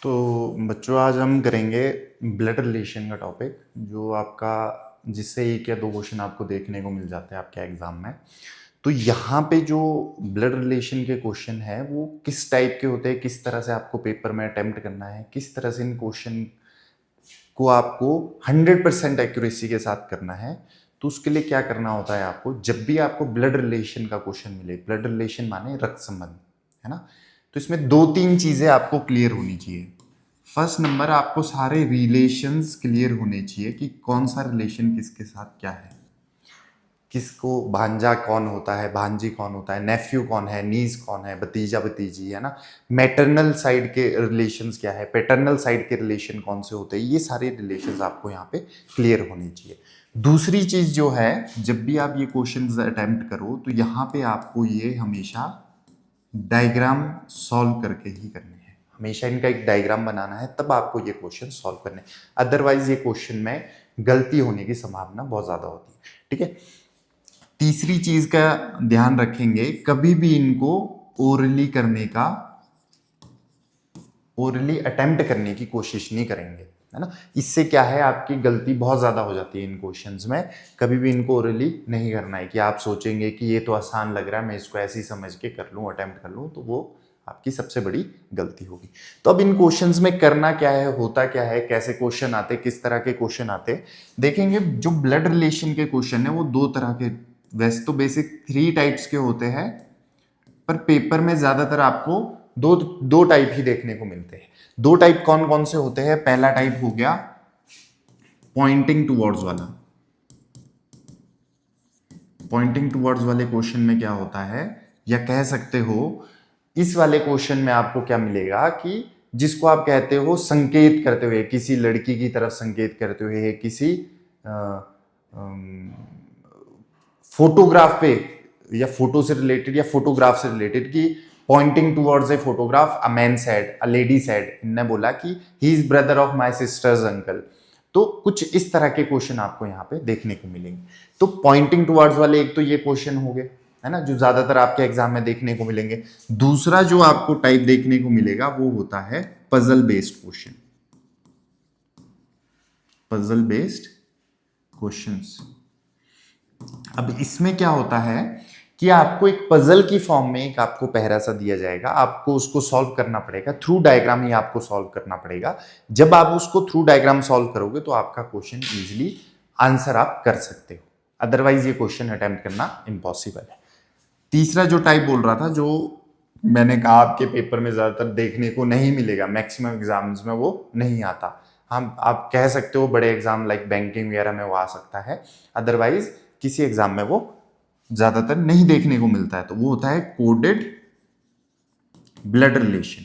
तो बच्चों आज हम करेंगे ब्लड रिलेशन का टॉपिक जो आपका जिससे एक या दो क्वेश्चन आपको देखने को मिल जाते हैं आपके एग्जाम में। तो यहाँ पे जो ब्लड रिलेशन के क्वेश्चन है वो किस टाइप के होते हैं, किस तरह से आपको पेपर में अटेम्प्ट करना है, किस तरह से इन क्वेश्चन को आपको 100% एक्यूरेसी के साथ करना है। तो उसके लिए क्या करना होता है, आपको जब भी आपको ब्लड रिलेशन का क्वेश्चन मिले, ब्लड रिलेशन माने रक्त संबंध, है ना, तो इसमें दो तीन चीजें आपको क्लियर होनी चाहिए। फर्स्ट नंबर, आपको सारे रिलेशंस क्लियर होने चाहिए कि कौन सा रिलेशन किसके साथ क्या है, किसको भांजा कौन होता है, भांजी कौन होता है, नेफ्यू कौन है, नीस कौन है, भतीजा भतीजी, है ना, मैटरनल साइड के रिलेशंस क्या है, पैटर्नल साइड के रिलेशन कौन से होते हैं, ये सारे रिलेशंस आपको यहाँ पे क्लियर होने चाहिए। दूसरी चीज जो है, जब भी आप ये क्वेश्चंस अटेम्प्ट करो तो यहाँ पे आपको ये हमेशा डायग्राम सॉल्व करके ही करने हैं, हमेशा इनका एक डायग्राम बनाना है, तब आपको ये क्वेश्चन सॉल्व करने हैं। अदरवाइज ये क्वेश्चन में गलती होने की संभावना बहुत ज्यादा होती है। ठीक है, तीसरी चीज का ध्यान रखेंगे, कभी भी इनको ओरली करने का, ओरली अटेम्प्ट करने की कोशिश नहीं करेंगे, है ना। इससे क्या है, आपकी गलती बहुत ज्यादा हो जाती है इन क्वेश्चंस में। कभी भी इनको ओरली नहीं करना है कि आप सोचेंगे कि ये तो आसान लग रहा है, मैं इसको ऐसे ही समझ के कर लूं, अटेम्प्ट कर लूं, तो वो आपकी सबसे बड़ी गलती होगी। तो अब इन क्वेश्चंस में करना क्या है, होता क्या है, कैसे क्वेश्चन आते, किस तरह के क्वेश्चन आते, देखेंगे। जो ब्लड रिलेशन के क्वेश्चन है वो दो तरह के, वैसे तो बेसिक 3 टाइप्स के होते हैं, पर पेपर में ज्यादातर आपको दो दो टाइप ही देखने को मिलते हैं। दो टाइप कौन कौन से होते हैं? पहला टाइप हो गया पॉइंटिंग टुवर्ड्स वाला। पॉइंटिंग टुवर्ड्स वाले क्वेश्चन में क्या होता है, या कह सकते हो इस वाले क्वेश्चन में आपको क्या मिलेगा कि जिसको आप कहते हो संकेत करते हुए, किसी लड़की की तरफ संकेत करते हुए, किसी फोटोग्राफ पे, या फोटो से रिलेटेड या फोटोग्राफ से रिलेटेड, कि pointing towards a photograph, a man said, a lady said, इनने बोला कि he is brother of my sister's uncle. तो कुछ इस तरह के क्वेश्चन आपको यहाँ पे देखने को मिलेंगे। तो पॉइंटिंग टुवर्ड्स वाले एक तो ये क्वेश्चन हो गए, है ना, जो ज्यादातर आपके एग्जाम में देखने को मिलेंगे। दूसरा जो आपको टाइप देखने को मिलेगा वो होता है puzzle based question. Puzzle based questions. अब इसमें क्या होता है कि आपको एक पजल की फॉर्म में एक आपको पहरा सा दिया जाएगा, आपको उसको सॉल्व करना पड़ेगा, थ्रू डायग्राम ही आपको सॉल्व करना पड़ेगा। जब आप उसको थ्रू डायग्राम सॉल्व करोगे तो आपका क्वेश्चन इजीली आंसर आप कर सकते हो, अदरवाइज ये क्वेश्चन अटेम्प्ट करना इम्पॉसिबल है। तीसरा जो टाइप बोल रहा था, जो मैंने कहा आपके पेपर में ज्यादातर देखने को नहीं मिलेगा, मैक्सिमम एग्जाम्स में वो नहीं आता। हम आप कह सकते हो बड़े एग्जाम लाइक बैंकिंग वगैरह में वो आ सकता है, अदरवाइज किसी एग्जाम में वो ज्यादातर नहीं देखने को मिलता है। तो वो होता है कोडेड ब्लड रिलेशन।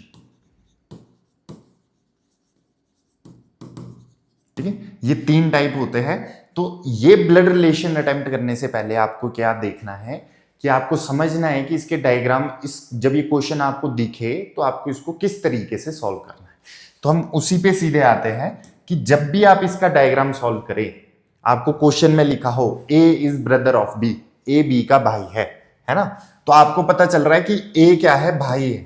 ठीक है, ये 3 टाइप होते हैं। तो ये ब्लड रिलेशन अटेम्प्ट करने से पहले आपको क्या देखना है कि आपको समझना है कि इसके डायग्राम, इस जब ये क्वेश्चन आपको दिखे तो आपको इसको किस तरीके से सॉल्व करना है। तो हम उसी पे सीधे आते हैं कि जब भी आप इसका डायग्राम सॉल्व करें, आपको क्वेश्चन में लिखा हो A is brother of B, A B का भाई है ना, तो आपको पता चल रहा है कि ए क्या है, भाई है।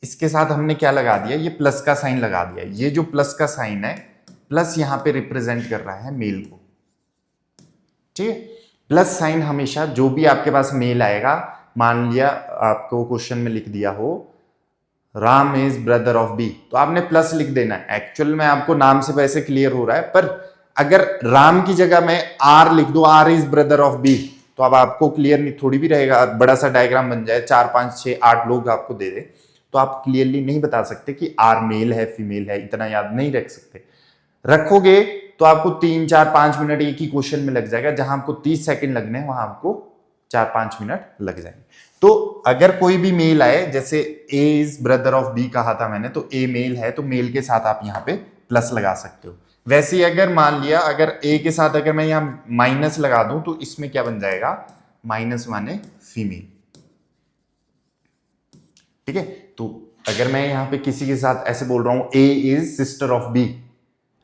इसके साथ हमने क्या लगा दिया, ये प्लस का साइन लगा दिया। ये जो प्लस का साइन है, प्लस यहां पे रिप्रेजेंट कर रहा है मेल को। ठीक है, प्लस साइन हमेशा जो भी आपके पास मेल आएगा, मान लिया आपको क्वेश्चन में लिख दिया हो Ram is brother of B, तो आपने प्लस लिख देना है। एक्चुअल में आपको नाम से वैसे क्लियर हो रहा है, पर अगर राम की जगह मैं आर लिख दो, R is brother of B, तो अब आपको क्लियर नहीं थोड़ी भी रहेगा। बड़ा सा डायग्राम बन जाए, 4 5 6 8 लोग आपको दे दे, तो आप क्लियरली नहीं बता सकते कि आर मेल है फीमेल है, इतना याद नहीं रख सकते। रखोगे तो आपको 3 4 5 मिनट एक ही क्वेश्चन में लग जाएगा, जहां आपको 30 सेकंड लगने हैं वहां आपको 4 5 मिनट लग जाएंगे। तो अगर कोई भी मेल आए, जैसे ए इज ब्रदर ऑफ बी कहा था मैंने, तो ए मेल है तो मेल के साथ आप यहां पे प्लस लगा सकते हो। वैसे ही अगर मान लिया अगर ए के साथ अगर मैं यहां माइनस लगा दूं, तो इसमें क्या बन जाएगा, माइनस माने फीमेल। ठीक है, तो अगर मैं यहां पे किसी के साथ ऐसे बोल रहा हूं ए इज सिस्टर ऑफ बी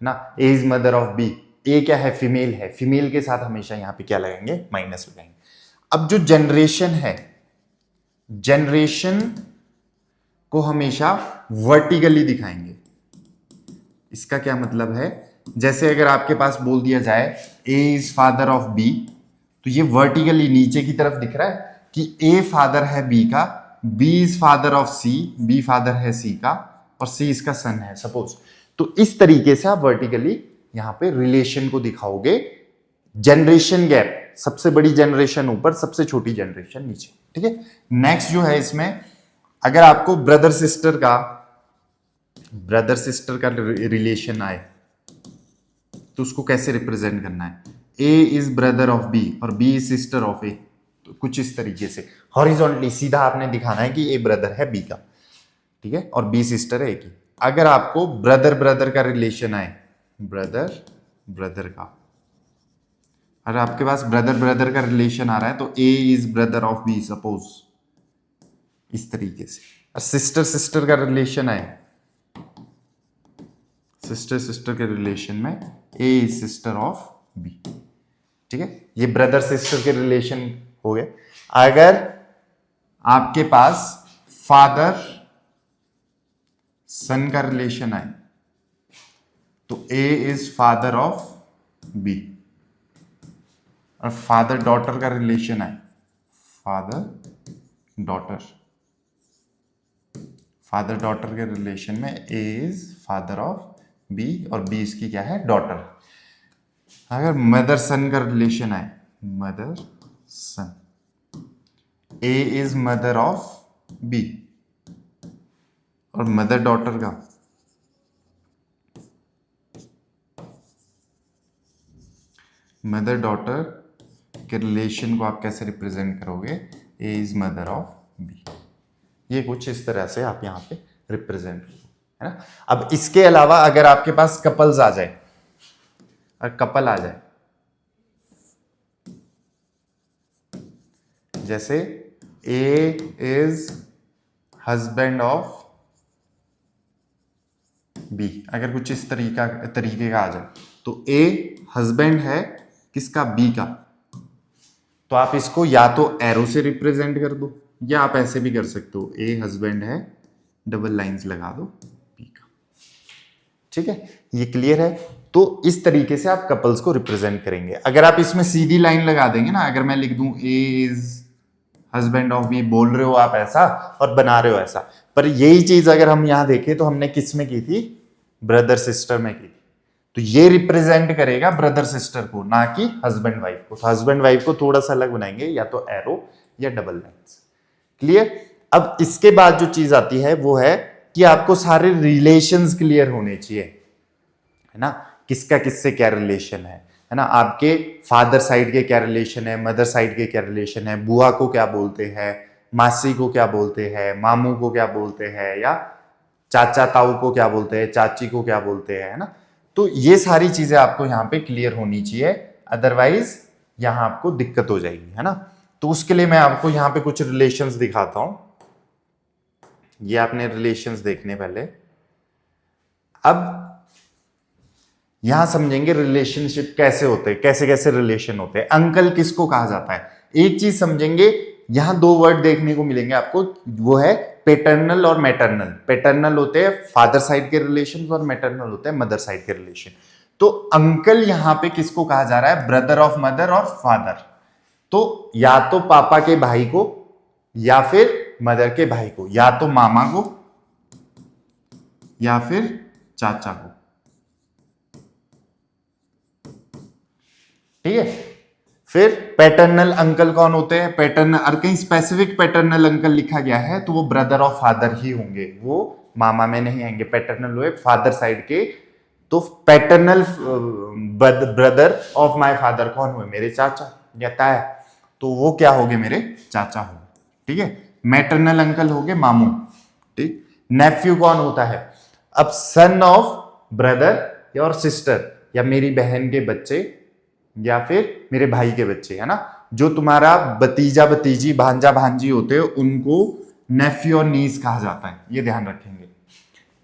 ना, ए इज मदर ऑफ बी, ए क्या है, फीमेल है, फीमेल के साथ हमेशा यहां पे क्या लगाएंगे, माइनस लगाएंगे। अब जो जनरेशन है, जनरेशन को हमेशा वर्टिकली दिखाएंगे। इसका क्या मतलब है, जैसे अगर आपके पास बोल दिया जाए ए इज फादर ऑफ बी, तो ये वर्टिकली नीचे की तरफ दिख रहा है कि ए फादर है बी का, B is father of C, B father है सी का, और सी इसका सन है सपोज। तो इस तरीके से आप वर्टिकली यहां पे रिलेशन को दिखाओगे। जनरेशन गैप, सबसे बड़ी जनरेशन ऊपर, सबसे छोटी जनरेशन नीचे, ठीक है। नेक्स्ट जो है इसमें, अगर आपको ब्रदर सिस्टर का रिलेशन आए तो उसको कैसे रिप्रेजेंट करना है, ए इज ब्रदर ऑफ बी और बी इज सिस्टर ऑफ ए, तो कुछ इस तरीके से हॉरिजॉन्टली सीधा आपने दिखाना है कि ए ब्रदर है बी का, ठीक है, और बी सिस्टर है ए की। अगर आपको ब्रदर ब्रदर का रिलेशन आए, ब्रदर ब्रदर का, अगर आपके पास ब्रदर ब्रदर का रिलेशन आ रहा है तो A is brother of B suppose, इस तरीके से। और सिस्टर सिस्टर का रिलेशन आए, सिस्टर सिस्टर के रिलेशन में A is sister of B, ठीक है, ये ब्रदर सिस्टर के रिलेशन हो गए। अगर आपके पास फादर सन का रिलेशन आए तो A is father of B, और फादर डॉटर का रिलेशन आए, फादर डॉटर के रिलेशन में A is father of B और बी इसकी क्या है, डॉटर। अगर मदर सन का रिलेशन आए, mother son, A is mother of B, और मदर डॉटर का मदर डॉटर के रिलेशन को आप कैसे रिप्रेजेंट करोगे, A is mother of B. ये कुछ इस तरह से आप यहां पे रिप्रेजेंट, है ना। अब इसके अलावा अगर आपके पास कपल्स आ जाए, और कपल आ जाए, जैसे ए इज हस्बैंड ऑफ बी, अगर कुछ इस तरीके का आ जाए, तो ए हस्बैंड है किसका, बी का, तो आप इसको या तो एरो से रिप्रेजेंट कर दो या आप ऐसे भी कर सकते हो, ए हस्बैंड है, डबल लाइंस लगा दो बी का, ठीक है, ये क्लियर है। तो इस तरीके से आप कपल्स को रिप्रेजेंट करेंगे। अगर आप इसमें सीधी लाइन लगा देंगे ना, अगर मैं लिख दूं ए इज हस्बैंड ऑफ बी, बोल रहे हो आप ऐसा और बना रहे हो ऐसा, पर यही चीज अगर हम यहां देखें तो हमने किस में की थी, ब्रदर सिस्टर में की थी, तो ये रिप्रेजेंट करेगा ब्रदर सिस्टर को, ना कि हस्बैंड वाइफ को। तो हस्बैंड वाइफ को थोड़ा सा अलग बनाएंगे, या तो एरो या डबल लाइंस, क्लियर। अब इसके बाद जो चीज आती है वो है कि आपको सारे रिलेशंस क्लियर होने चाहिए, है ना, किसका किससे क्या रिलेशन है ना, आपके फादर साइड के क्या रिलेशन है, मदर साइड के क्या रिलेशन है, बुआ को क्या बोलते हैं, मासी को क्या बोलते हैं, मामू को क्या बोलते हैं, या चाचा ताऊ को क्या बोलते हैं, चाची को क्या बोलते हैं, है ना। तो ये सारी चीजें आपको यहाँ पे क्लियर होनी चाहिए, अदरवाइज यहाँ आपको दिक्कत हो जाएगी, है ना। तो उसके लिए मैं आपको यहाँ पे कुछ रिलेशंस दिखाता हूं। ये आपने रिलेशंस देखने पहले, अब यहां समझेंगे रिलेशनशिप कैसे होते हैं, कैसे कैसे रिलेशन होते हैं, अंकल किसको कहा जाता है। एक चीज समझेंगे, यहां दो वर्ड देखने को मिलेंगे आपको, वो है पेटर्नल और मैटरनल। पेटर्नल होते हैं फादर साइड के रिलेशन और मैटरनल होते हैं मदर साइड के रिलेशन। तो अंकल यहां पे किसको कहा जा रहा है, ब्रदर ऑफ मदर और फादर। तो या तो पापा के भाई को या फिर मदर के भाई को, या तो मामा को या फिर चाचा को, ठीक है। फिर पैटर्नल अंकल कौन होते हैं, पैटर्नल, और कहीं स्पेसिफिक पैटर्नल अंकल लिखा गया है तो वो ब्रदर ऑफ फादर ही होंगे, वो मामा में नहीं आएंगे। पैटर्नल हुए फादर साइड के, तो paternal brother of my father कौन हुए, मेरे चाचा या ताया, तो वो क्या हो गए, मेरे चाचा हो, ठीक है। मैटरनल अंकल हो गए मामू, ठीक। नेफ्यू कौन होता है, अब सन ऑफ ब्रदर और सिस्टर, या मेरी बहन के बच्चे या फिर मेरे भाई के बच्चे, है ना। जो तुम्हारा भतीजा भतीजी भांजा भांजी होते हैं उनको नेफ्यू और नीस कहा जाता है, ये ध्यान रखेंगे।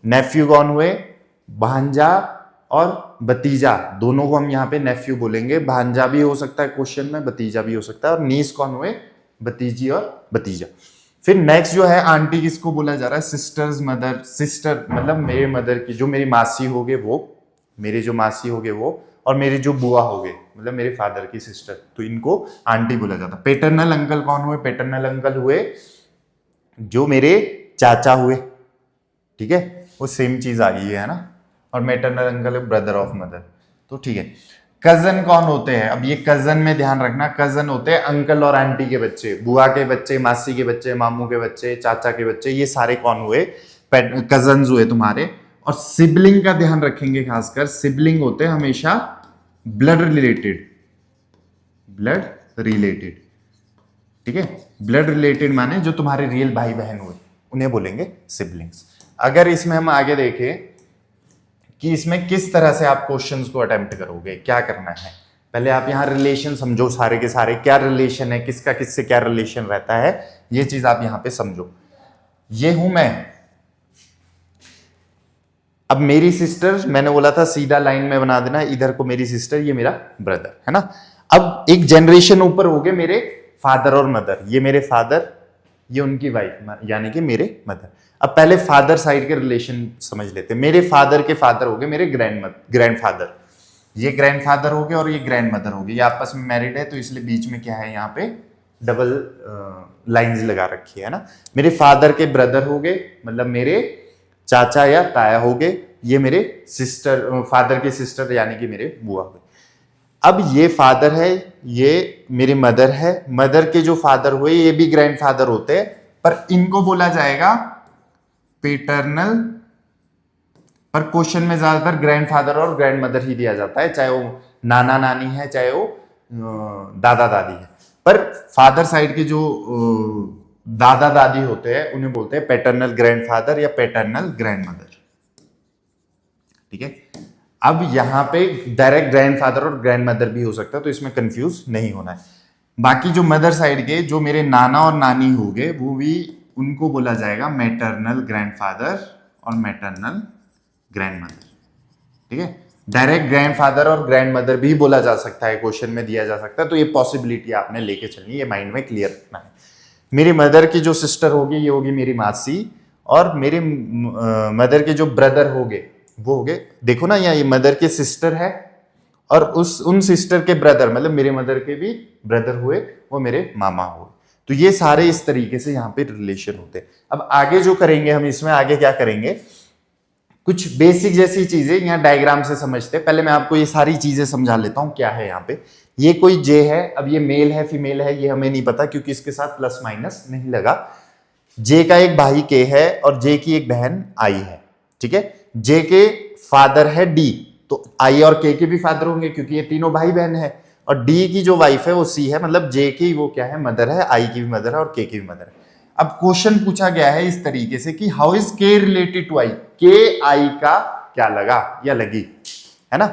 नेफ्यू कौन हुए, भांजा और भतीजा, दोनों को हम यहाँ पे नेफ्यू बोलेंगे। भांजा भी हो सकता है क्वेश्चन में, भतीजा भी हो सकता है। और नीस कौन हुए, भतीजी और भतीजा। फिर नेक्स्ट जो है आंटी, किसको बोला जा रहा है? Sisters mother. सिस्टर मतलब मेरे मदर की जो मेरी मासी होगे वो, मेरे जो मासी होगे वो, और मेरे जो बुआ होगे मतलब मेरे फादर की सिस्टर, तो इनको आंटी बोला जाता है। पेटर्नल अंकल कौन हुए? पेटर्नल अंकल हुए जो मेरे चाचा हुए, ठीक है, वो सेम चीज आ गई है ना। और maternal uncle brother of mother, तो ठीक है। कजन कौन होते हैं? अब ये कजन में ध्यान रखना, कजन होते हैं अंकल और आंटी के बच्चे, बुआ के बच्चे, मासी के बच्चे, मामू के बच्चे, चाचा के बच्चे, ये सारे कौन हुए? कजन हुए तुम्हारे। और सिबलिंग का ध्यान रखेंगे खासकर, सिबलिंग होते हैं हमेशा ब्लड रिलेटेड, ब्लड रिलेटेड, ठीक है। ब्लड रिलेटेड माने जो तुम्हारे रियल भाई बहन हुए उन्हें बोलेंगे सिबलिंग्स। अगर इसमें हम आगे देखें कि इसमें किस तरह से आप क्वेश्चंस को अटेम्प्ट करोगे, क्या करना है, पहले आप यहां रिलेशन समझो, सारे के सारे क्या रिलेशन है, किसका किससे क्या रिलेशन रहता है, ये चीज आप यहां पे समझो। ये हूं मैं, अब मेरी सिस्टर, मैंने बोला था सीधा लाइन में बना देना, इधर को मेरी सिस्टर, ये मेरा ब्रदर है ना। अब एक जनरेशन ऊपर हो गए मेरे फादर और मदर, ये मेरे फादर, ये उनकी वाइफ यानी कि मेरे मदर। अब पहले फादर साइड के रिलेशन समझ लेते हैं। मेरे फादर के फादर हो गए मेरे ग्रैंडफादर, ये ग्रैंडफादर हो गए और ये ग्रैंड मदर हो गई, ये आपस में मैरिड है, तो इसलिए बीच में क्या है, यहाँ पे डबल लाइंस लगा रखी है ना। मेरे फादर के ब्रदर हो गए मतलब मेरे चाचा या ताया हो गए, ये मेरे सिस्टर, फादर के सिस्टर यानी कि मेरे बुआ हुए। अब ये फादर है, ये मेरी मदर है, मदर के जो फादर हुए ये भी ग्रैंडफादर होते हैं, पर इनको बोला जाएगा पेटर्नल। पर क्वेश्चन में ज्यादातर ग्रैंडफादर और ग्रैंड मदर ही दिया जाता है, चाहे वो नाना नानी है, चाहे वो दादा दादी है। पर फादर साइड के जो दादा दादी होते हैं उन्हें बोलते हैं पैटर्नल ग्रैंडफादर या पैटर्नल ग्रैंडमदर, ठीक है। अब यहां पे डायरेक्ट ग्रैंडफादर और ग्रैंडमदर भी हो सकता है, तो इसमें कंफ्यूज नहीं होना है। बाकी जो मदर साइड के जो मेरे नाना और नानी हो गए वो भी, उनको बोला जाएगा मैटरनल ग्रैंडफादर और मैटरनल ग्रैंडमदर, ठीक है। डायरेक्ट ग्रैंडफादर और ग्रैंडमदर भी बोला जा सकता है, क्वेश्चन में दिया जा सकता है, तो ये पॉसिबिलिटी आपने लेके चलनी है, ये माइंड में क्लियर रखना है। मेरी मदर की जो सिस्टर होगी ये होगी मेरी मासी, और मेरी मदर के जो ब्रदर हो गए वो हो गए, देखो ना यहाँ ये मदर के सिस्टर है और उन सिस्टर के ब्रदर मतलब मेरे मदर के भी ब्रदर हुए, वो मेरे मामा हुए। तो ये सारे इस तरीके से यहाँ पे रिलेशन होते हैं। अब आगे जो करेंगे हम, इसमें आगे क्या करेंगे, कुछ बेसिक जैसी चीजें यहाँ डायग्राम से समझते हैं। पहले मैं आपको ये सारी चीजें समझा लेता हूँ क्या है यहाँ पे। ये कोई जे है, अब ये मेल है फीमेल है ये हमें नहीं पता क्योंकि इसके साथ प्लस माइनस नहीं लगा। जे का एक भाई के है और जे की एक बहन आई है, ठीक है। जे के फादर है डी, तो आई और के भी फादर होंगे क्योंकि ये तीनों भाई बहन है। और डी की जो वाइफ है वो सी है, मतलब जे की वो क्या है, मदर है, आई की भी मदर है और के की भी मदर है। अब क्वेश्चन पूछा गया है इस तरीके से कि हाउ इज के रिलेटेड टू आई, के आई का क्या लगा या लगी, है ना।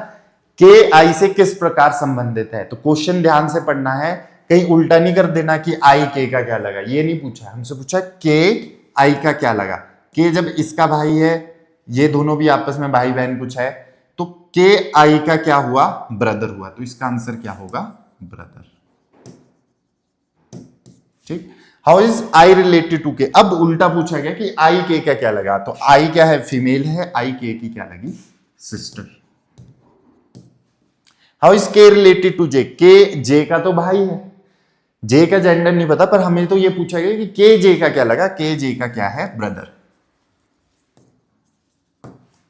के आई से किस प्रकार संबंधित है, तो क्वेश्चन ध्यान से पढ़ना है, कहीं उल्टा नहीं कर देना कि आई के का क्या लगा, ये नहीं पूछा, हमसे पूछा के आई का क्या लगा। के जब इसका भाई है, ये दोनों भी आपस में भाई बहन कुछ है, तो के आई का क्या हुआ, ब्रदर हुआ, तो इसका आंसर क्या होगा, ब्रदर, ठीक। How is I related to K, अब उल्टा पूछा गया कि आई के का क्या लगा, तो आई क्या है, फीमेल है, आई के की क्या लगी, सिस्टर। हाउ इज के रिलेटेड टू जे, के जे का तो भाई है, जे का जेंडर नहीं पता, पर हमें तो ये पूछा गया कि के जे का क्या लगा, के जे का क्या है, ब्रदर,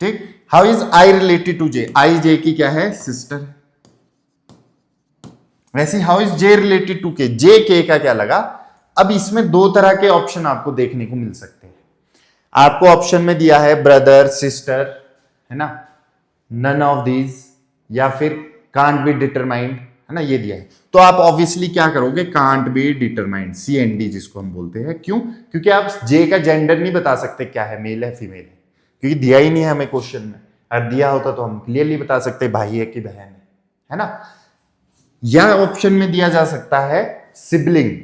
ठीक। How is I related to J, I J की क्या है, सिस्टर। वैसे how is J related to K, J के का क्या लगा। अब इसमें दो तरह के ऑप्शन आपको देखने को मिल सकते हैं। आपको ऑप्शन में दिया है ब्रदर सिस्टर, है ना, नन ऑफ दीज, या फिर कांट बी डिटरमाइंड, है ना, ये दिया है। तो आप ऑब्वियसली क्या करोगे, कांट बी डिटरमाइंड, CND जिसको हम बोलते हैं। क्यों, क्योंकि आप जे का जेंडर नहीं बता सकते क्या है, मेल है फीमेल है, क्योंकि दिया ही नहीं है हमें क्वेश्चन में। अगर दिया होता तो हम क्लियरली बता सकते भाई है कि बहन है ना। या ऑप्शन में दिया जा सकता है सिबलिंग,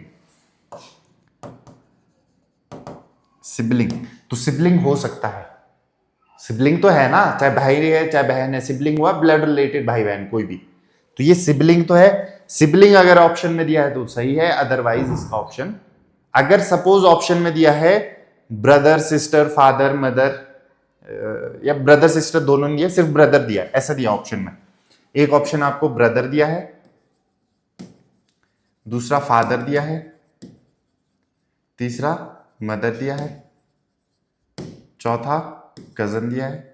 सिबलिंग, तो सिबलिंग हो सकता है, सिबलिंग तो है ना, चाहे भाई है चाहे बहन है, सिबलिंग हुआ ब्लड रिलेटेड भाई बहन कोई भी, तो ये सिबलिंग तो है। सिबलिंग अगर ऑप्शन में दिया है तो सही है, अदरवाइज इसका ऑप्शन अगर सपोज ऑप्शन में दिया है ब्रदर सिस्टर फादर मदर, या ब्रदर सिस्टर दोनों नहीं दिया, सिर्फ ब्रदर दिया, ऐसा दिया ऑप्शन में, एक ऑप्शन आपको ब्रदर दिया है, दूसरा फादर दिया है, तीसरा मदर दिया है, चौथा कजन दिया है,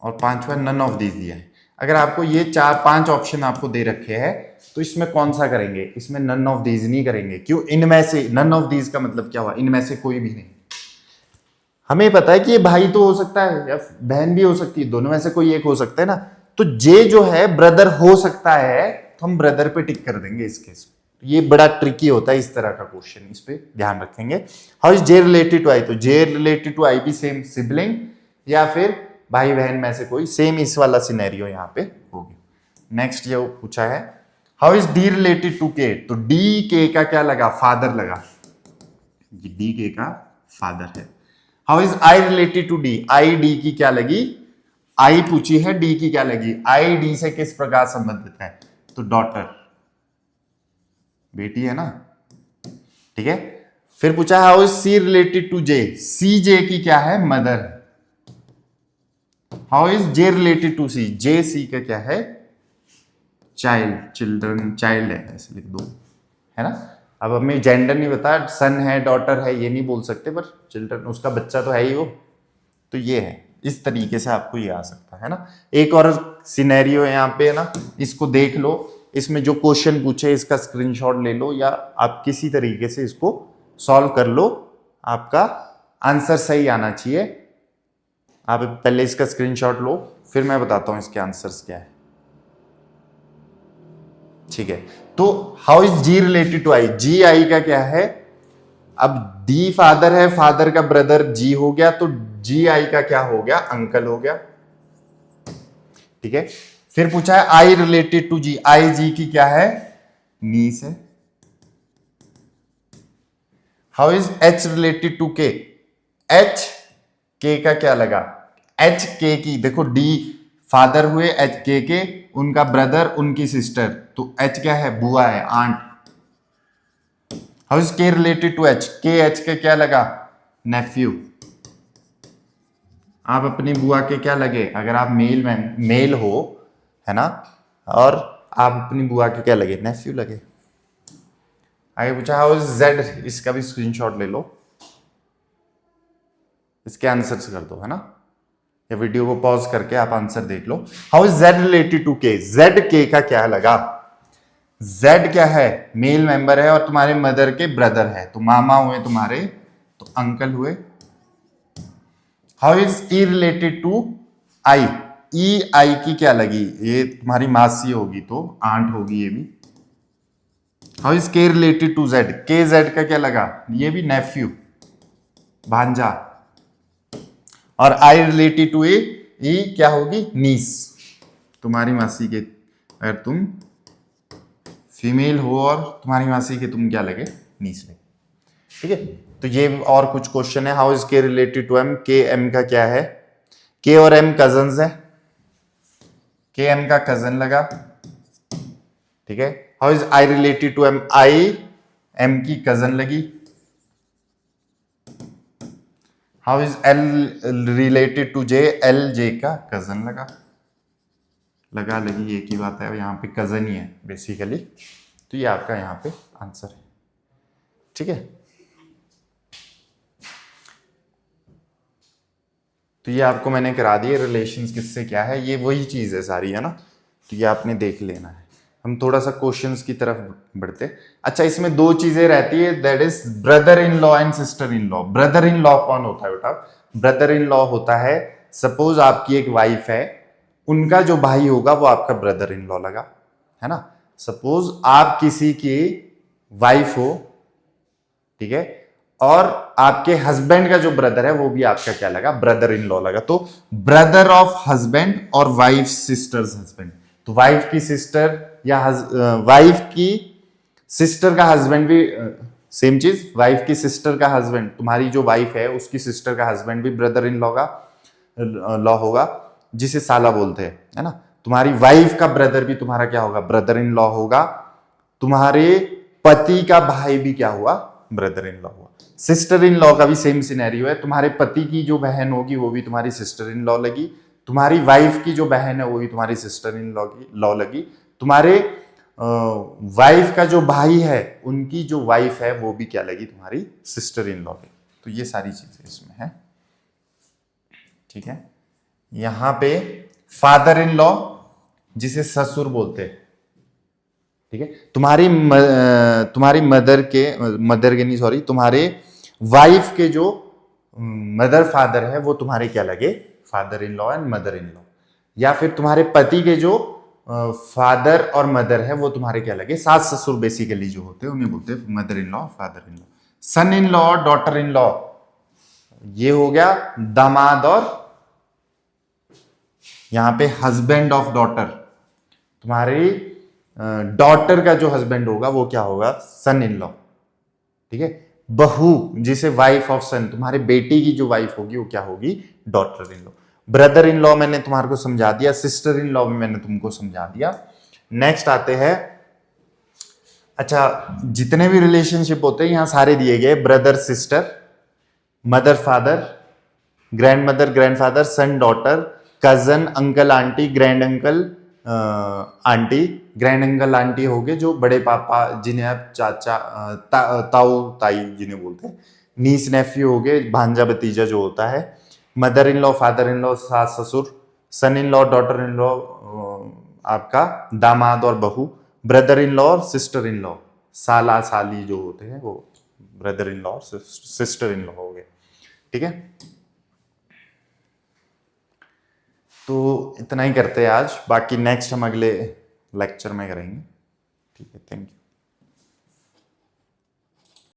और पांचवा नन ऑफ दीज दिया है। अगर आपको ये 4-5 ऑप्शन आपको दे रखे हैं तो इसमें कौन सा करेंगे? इसमें नन ऑफ दीज नहीं करेंगे। क्यों? इनमें से, नन ऑफ दीज का मतलब क्या हुआ? इनमें से कोई भी नहीं। हमें पता है कि ये भाई तो हो सकता है या बहन भी हो सकती है, दोनों में से कोई एक हो सकता है ना, तो जे जो है ब्रदर हो सकता है तो हम ब्रदर पे टिक कर देंगे इस केस में। ये बड़ा ट्रिकी होता है इस तरह का क्वेश्चन, इस पे ध्यान रखेंगे। How is J related to I? तो जे रिलेटेड टू आई भी सेम सिबलिंग या फिर भाई बहन में से कोई, सेम इस वाला सिनेरियो यहाँ पे होगी। नेक्स्ट ये पूछा है how is D related to K? तो डी के का क्या लगा? फादर लगा, डी के का फादर है। How is I related to D? I D की क्या लगी? आई पूछी है, डी की क्या लगी? आई डी से किस प्रकार संबंधित है? तो डॉटर, बेटी है ना, ठीक है। फिर पूछा है how is C related to J? C J की क्या है? Mother. How is J related to C? J C का क्या है? चाइल्ड, चिल्ड्रन, चाइल्ड है, ऐसे लिख दो, है ना। अब हमें जेंडर नहीं बता, सन है डॉटर है ये नहीं बोल सकते, पर चिल्ड्रन उसका बच्चा तो है ही वो, तो ये है। इस तरीके से आपको ये आ सकता है ना। एक और सिनेरियो है यहाँ पे, है ना, इसको देख लो। इसमें जो क्वेश्चन पूछे इसका स्क्रीनशॉट ले लो या आप किसी तरीके से इसको सॉल्व कर लो, आपका आंसर सही आना चाहिए। आप पहले इसका स्क्रीनशॉट लो, फिर मैं बताता हूं इसके आंसर्स क्या है, ठीक है। तो how is G related to I? G I का क्या है? अब डी फादर है, फादर का ब्रदर जी हो गया, तो जी आई का क्या हो गया? अंकल हो गया, ठीक है। फिर पूछा है आई रिलेटेड टू जी? आई जी की क्या है? नीस है। How is H related to K? H K का क्या लगा? एच के की, देखो डी फादर हुए, एच के उनका ब्रदर, उनकी सिस्टर, तो एच क्या है? बुआ है, आंट। हाउ इज के रिलेटेड टू एच? के एच के क्या लगा? नेफ्यू। आप अपनी बुआ के क्या लगे? अगर आप मेल हो, है ना, और आप अपनी बुआ के क्या लगे? नेफ्यू लगे। आगे पूछा हाउ इज जेड? इसका भी स्क्रीनशॉट ले लो, इसके आंसर्स कर दो, है ना, या वीडियो को पॉज करके आप आंसर देख लो। How is Z related to K? Z K का क्या लगा? जेड क्या है? मेल मेंबर है और तुम्हारे मदर के ब्रदर है, तो मामा हुए तुम्हारे, तो अंकल हुए। How is E related to I? E I की क्या लगी? ये तुम्हारी मासी होगी, तो आंट होगी ये भी। हाउ इज के रिलेटेड टू जेड? के जेड का क्या लगा? ये भी नेफ्यू, भांजा। और आई रिलेटेड टू ए क्या होगी? नीस, तुम्हारी मासी के, अगर तुम फीमेल हो और तुम्हारी मासी के तुम क्या लगे? नीस लगे, ठीक है। तो ये और कुछ क्वेश्चन है। हाउ इज के रिलेटेड टू एम? के एम का क्या है? के और एम कजन्स है, के एम का कजन लगा, ठीक है। How is I related to M? I M की कजन लगी। How is L related to J? L J का कजन लगा, लगा लगी एक ही बात है, यहाँ पे कजन ही है बेसिकली, तो ये आपका यहाँ पे आंसर है, ठीक है। तो ये आपको मैंने करा दिए रिलेशंस किससे क्या है, ये वही चीज है सारी, है ना, तो ये आपने देख लेना है। हम थोड़ा सा क्वेश्चंस की तरफ बढ़ते। अच्छा, इसमें दो चीजें रहती है, that is brother in law and sister in law. Brother in law कौन होता है बेटा? ब्रदर इन लॉ होता है, सपोज आपकी एक वाइफ है, उनका जो भाई होगा वो आपका ब्रदर इन लॉ लगा, है ना। सपोज आप किसी की वाइफ हो, ठीक है, और आपके हस्बैंड का जो ब्रदर है वो भी आपका क्या लगा? ब्रदर इन लॉ लगा। तो ब्रदर ऑफ हस्बैंड और वाइफ सिस्टर्स हस्बैंड, तो वाइफ की सिस्टर या वाइफ की सिस्टर का हस्बैंड भी सेम चीज, वाइफ की सिस्टर का हस्बैंड, तुम्हारी जो वाइफ है उसकी सिस्टर का हस्बैंड भी ब्रदर इन लॉ का लॉ होगा, जिसे साला बोलते हैं, है ना। तुम्हारी वाइफ का ब्रदर भी तुम्हारा क्या होगा? ब्रदर इन लॉ होगा। तुम्हारे पति का भाई भी क्या हुआ, ब्रदर इन लॉ हुआ। सिस्टर इन लॉ का भी सेम सिनेरियो है, तुम्हारे पति की जो बहन होगी वो भी तुम्हारी सिस्टर इन लॉ लगी, तुम्हारी वाइफ की जो बहन है वो भी तुम्हारी सिस्टर इन लॉ लगी, तुम्हारे वाइफ का जो भाई है उनकी जो वाइफ है वो भी क्या लगी, तुम्हारी सिस्टर इन लॉ लगी। तो ये सारी चीजें इसमें है, ठीक है। यहां पे फादर इन लॉ जिसे ससुर बोलते हैं, ठीक है। तुम्हारी मदर के नहीं सॉरी, तुम्हारे वाइफ के जो मदर फादर है वो तुम्हारे क्या लगे, father in law and mother in law. या फिर तुम्हारे पति के जो फादर और मदर है वो तुम्हारे क्या लगे, सास ससुर बेसिकली जो होते हैं उन्हें बोलते हैं mother in law, father in law. Son in law, daughter in law, ये हो गया दामाद और यहां पे हस्बैंड ऑफ डॉटर। तुम्हारी डॉटर का जो हस्बैंड होगा वो क्या होगा, सन इन लॉ, ठीक है। बहू जिसे वाइफ ऑफ सन, तुम्हारे बेटी की जो वाइफ होगी वो क्या होगी, daughter in law. Brother in law मैंने तुम्हारे को समझा दिया, सिस्टर इन लॉ भी मैंने तुमको समझा दिया। नेक्स्ट आते हैं, अच्छा जितने भी रिलेशनशिप होते हैं यहां सारे दिए गए, brother sister, mother father, grand mother grandfather, son daughter, cousin uncle aunty, grand uncle aunty. Grand uncle aunty हो गए जो बड़े पापा जिन्हें आप चाचा ताऊ ताई जिन्हें बोलते हैं। नीस नेफ्यू हो गए भांजा भतीजा जो होता है। Mother in law, father in law, सास ससुर। Son in law, daughter in law आपका दामाद और बहू। ब्रदर इन लॉ और सिस्टर इन लॉ, साला साली जो होते हैं वो ब्रदर इन लॉ और सिस्टर इन लॉ हो गए, ठीक है। तो इतना ही करते हैं आज, बाकी नेक्स्ट हम अगले लेक्चर में करेंगे, ठीक है। Thank you.